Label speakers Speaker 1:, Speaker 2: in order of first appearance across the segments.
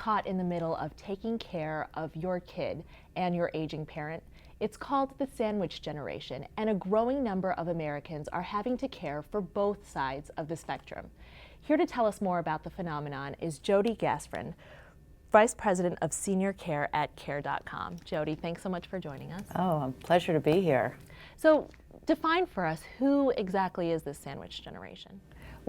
Speaker 1: caught in the middle of taking care of your kid and your aging parent? It's called the sandwich generation, and a growing number of Americans are having to care for both sides of the spectrum. Here to tell us more about the phenomenon is Jody Gasfrin, Vice President of Senior Care at care.gov. Jody, thanks so much for joining us.
Speaker 2: Oh, a pleasure to be here.
Speaker 1: So define for us, who exactly is this sandwich generation?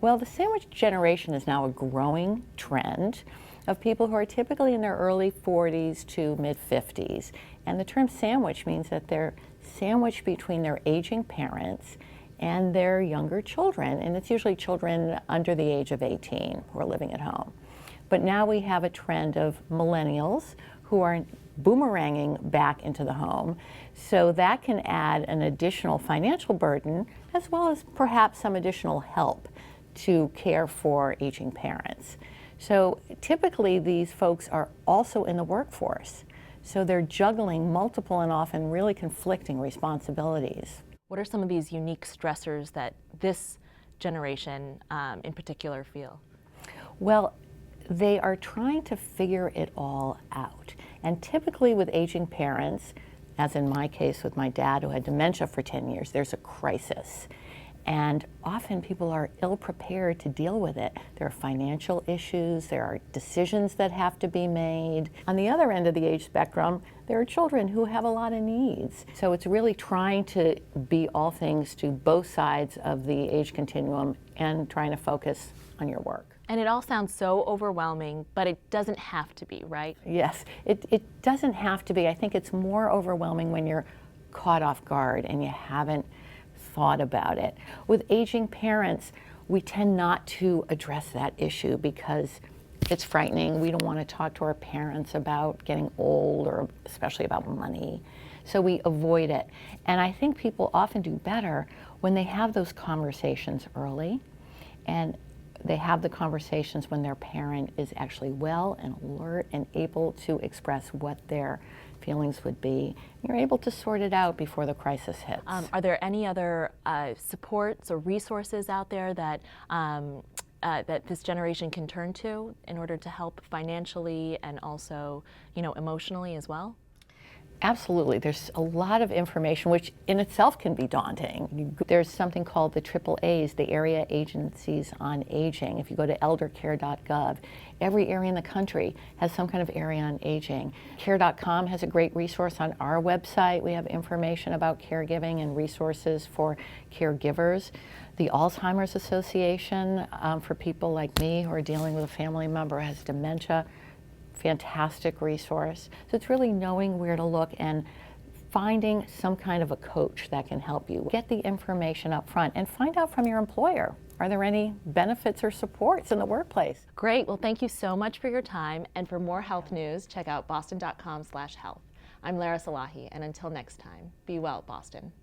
Speaker 2: Well, the sandwich generation is now a growing trend of people who are typically in their early 40s to mid 50s. And the term sandwich means that they're sandwiched between their aging parents and their younger children. And it's usually children under the age of 18 who are living at home. But now we have a trend of millennials who are boomeranging back into the home. So that can add an additional financial burden as well as perhaps some additional help to care for aging parents. So typically these folks are also in the workforce. So they're juggling multiple and often really conflicting responsibilities.
Speaker 1: What are some of these unique stressors that this generation in particular feel?
Speaker 2: Well, they are trying to figure it all out. And typically with aging parents, as in my case with my dad who had dementia for 10 years, there's a crisis. And often people are ill-prepared to deal with it. There are financial issues, there are decisions that have to be made. On the other end of the age spectrum, there are children who have a lot of needs. So it's really trying to be all things to both sides of the age continuum and trying to focus on your work.
Speaker 1: And it all sounds so overwhelming, but it doesn't have to be, right?
Speaker 2: Yes, it doesn't have to be. I think it's more overwhelming when you're caught off guard and you haven't thought about it. With aging parents, we tend not to address that issue because it's frightening. We don't want to talk to our parents about getting old or especially about money. So we avoid it. And I think people often do better when they have those conversations early, and they have the conversations when their parent is actually well and alert and able to express what their feelings would be. You're able to sort it out before the crisis hits.
Speaker 1: Are there any other supports or resources out there that that this generation can turn to in order to help financially and also, emotionally as well?
Speaker 2: Absolutely. There's a lot of information, which in itself can be daunting. There's something called the AAAs, the Area Agencies on Aging. If you go to eldercare.gov, every area in the country has some kind of area on aging. Care.com has a great resource on our website. We have information about caregiving and resources for caregivers. The Alzheimer's Association, for people like me who are dealing with a family member who has dementia, fantastic resource. So it's really knowing where to look and finding some kind of a coach that can help you. Get the information up front and find out from your employer. Are there any benefits or supports in the workplace?
Speaker 1: Great. Well, thank you so much for your time. And for more health news, check out boston.com/health. I'm Lara Salahi, and until next time, be well, Boston.